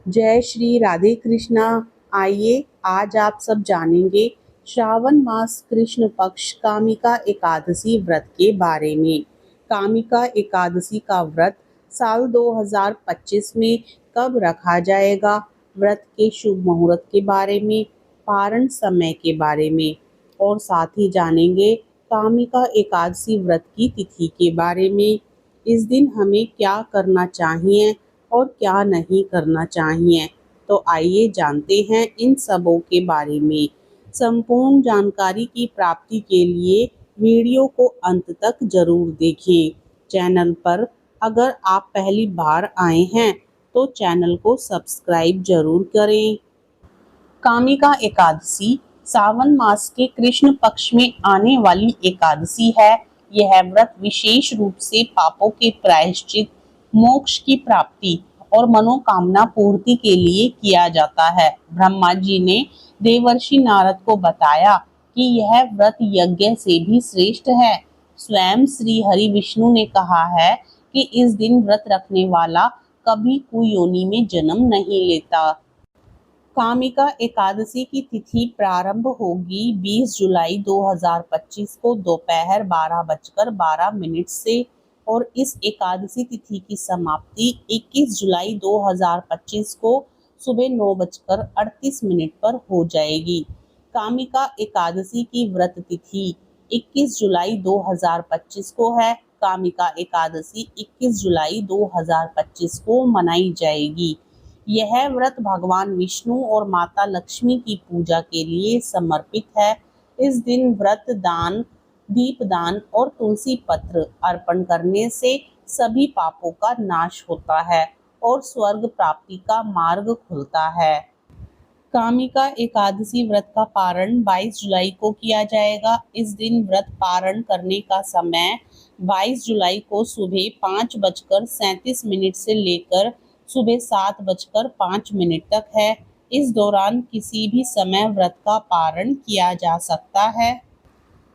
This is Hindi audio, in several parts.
जय श्री राधे कृष्णा। आइए आज आप सब जानेंगे श्रावण मास कृष्ण पक्ष कामिका एकादशी व्रत के बारे में। कामिका एकादशी का व्रत साल 2025 में कब रखा जाएगा, व्रत के शुभ मुहूर्त के बारे में, पारण समय के बारे में और साथ ही जानेंगे कामिका एकादशी व्रत की तिथि के बारे में। इस दिन हमें क्या करना चाहिए और क्या नहीं करना चाहिए, तो आइए जानते हैं इन सबों के बारे में। संपूर्ण जानकारी की प्राप्ति के लिए वीडियो को अंत तक जरूर देखें। चैनल पर अगर आप पहली बार आए हैं तो चैनल को सब्सक्राइब जरूर करें। कामिका एकादशी सावन मास के कृष्ण पक्ष में आने वाली एकादशी है। यह व्रत विशेष रूप से पापों के प्रायश्चित, मोक्ष की प्राप्ति और मनोकामना पूर्ति के लिए किया जाता है। ब्रह्मा जी ने देवर्षि नारद को बताया कि यह व्रत यज्ञ से भी श्रेष्ठ है। स्वयं श्री हरि विष्णु ने कहा है कि इस दिन व्रत रखने वाला कभी कुयोनि में जन्म नहीं लेता। कामिका एकादशी की तिथि प्रारंभ होगी 20 जुलाई 2025 को दोपहर 12:12 से और इस एकादशी तिथि की समाप्ति 21 जुलाई 2025 को सुबह 9:38 पर हो जाएगी। कामिका एकादशी की व्रत तिथि 21 जुलाई 2025 को है। कामिका एकादशी 21 जुलाई 2025 को मनाई जाएगी। यह व्रत भगवान विष्णु और माता लक्ष्मी की पूजा के लिए समर्पित है। इस दिन व्रत दान, दीपदान और तुलसी पत्र अर्पण करने से सभी पापों का नाश होता है और स्वर्ग प्राप्ति का मार्ग खुलता है। कामिका एकादशी व्रत का पारण 22 जुलाई को किया जाएगा। इस दिन व्रत पारण करने का समय 22 जुलाई को सुबह 5:37 से लेकर सुबह 7:05 तक है। इस दौरान किसी भी समय व्रत का पारण किया जा सकता है।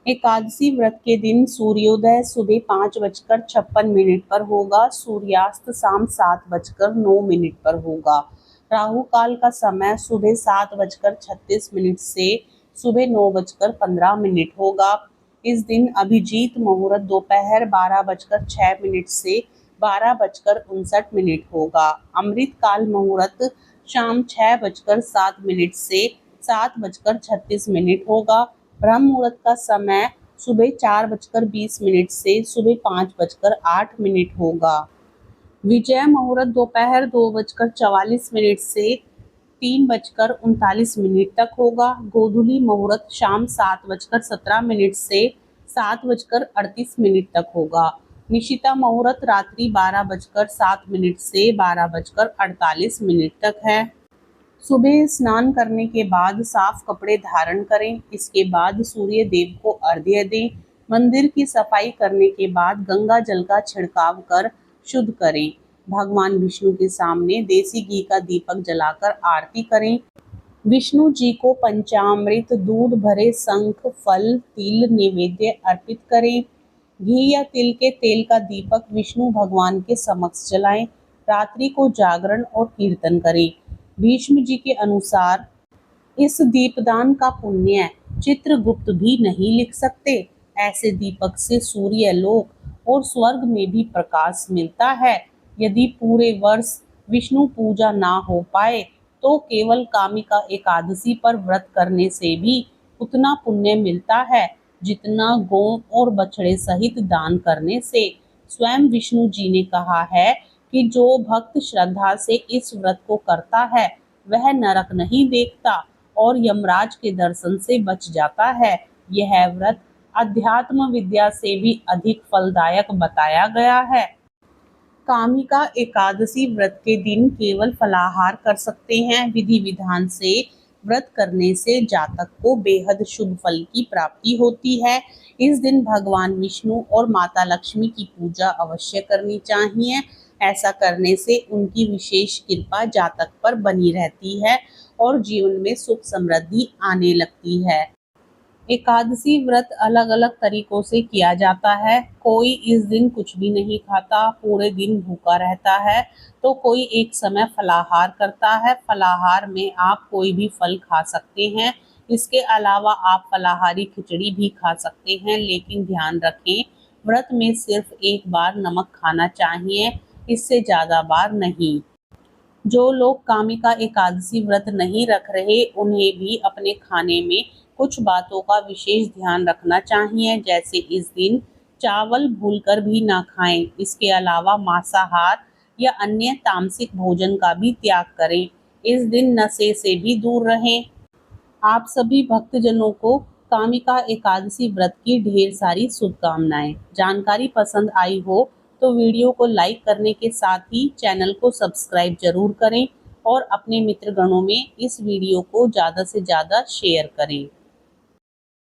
एकादशी व्रत के दिन सूर्योदय सुबह 5:56 पर होगा। सूर्यास्त शाम 7:09 पर होगा। राहु काल का समय सुबह 7:36 से सुबह 9:15 होगा। इस दिन अभिजीत मुहूर्त दोपहर 12:06 से 12:59 होगा। अमृत काल मुहूर्त शाम 6:07 से 7:36 होगा। ब्रह्म मुहूर्त का समय सुबह 4:20 से सुबह 5:08 होगा। विजय मुहूर्त दोपहर 2:44 से 3:39 तक होगा। गोधूली मुहूर्त शाम 7:17 से 7:38 तक होगा। निशिता मुहूर्त रात्रि 12:07 से 12:48 तक है। सुबह स्नान करने के बाद साफ कपड़े धारण करें। इसके बाद सूर्य देव को अर्घ्य दें। मंदिर की सफाई करने के बाद गंगा जल का छिड़काव कर शुद्ध करें। भगवान विष्णु के सामने देसी घी का दीपक जलाकर आरती करें। विष्णु जी को पंचामृत, दूध भरे शंख, फल, तिल नैवेद्य अर्पित करें। घी या तिल के तेल का दीपक विष्णु भगवान के समक्ष जलाएं। रात्रि को जागरण और कीर्तन करें। भीष्म जी के अनुसार इस दीपदान का पुण्य चित्रगुप्त भी नहीं लिख सकते। ऐसे दीपक से सूर्य लोक और स्वर्ग में भी प्रकाश मिलता है। यदि पूरे वर्ष विष्णु पूजा ना हो पाए तो केवल कामिका एकादशी पर व्रत करने से भी उतना पुण्य मिलता है जितना गौ और बछड़े सहित दान करने से। स्वयं विष्णु जी ने कहा है कि जो भक्त श्रद्धा से इस व्रत को करता है वह नरक नहीं देखता और यमराज के दर्शन से बच जाता है। यह व्रत अध्यात्म विद्या से भी अधिक फलदायक बताया गया है। कामिका एकादशी व्रत के दिन केवल फलाहार कर सकते हैं। विधि विधान से व्रत करने से जातक को बेहद शुभ फल की प्राप्ति होती है। इस दिन भगवान विष्णु और माता लक्ष्मी की पूजा अवश्य करनी चाहिए। ऐसा करने से उनकी विशेष कृपा जातक पर बनी रहती है और जीवन में सुख समृद्धि आने लगती है। एकादशी व्रत अलग अलग तरीकों से किया जाता है। कोई इस दिन कुछ भी नहीं खाता, पूरे दिन भूखा रहता है, तो कोई एक समय फलाहार करता है। फलाहार में आप कोई भी फल खा सकते हैं। इसके अलावा आप फलाहारी खिचड़ी भी खा सकते हैं, लेकिन ध्यान रखें, व्रत में सिर्फ एक बार नमक खाना चाहिए, इससे ज़्यादा बार नहीं। जो लोग कामिका एकादशी व्रत नहीं रख रहे, उन्हें भी अपने खाने में कुछ बातों का विशेष ध्यान रखना चाहिए, जैसे इस दिन चावल भूलकर भी ना खाएं। इसके अलावा मांसाहार या अन्य तामसिक भोजन का भी त्याग करें। इस दिन नशे से भी दूर रहें। आप सभी भक्तजनों को कामिका एकादशी व्रत की ढेर सारी शुभकामनाएं। जानकारी पसंद आई हो तो वीडियो को लाइक करने के साथ ही चैनल को सब्सक्राइब जरूर करें और अपने मित्रगणों में इस वीडियो को ज़्यादा से ज़्यादा शेयर करें।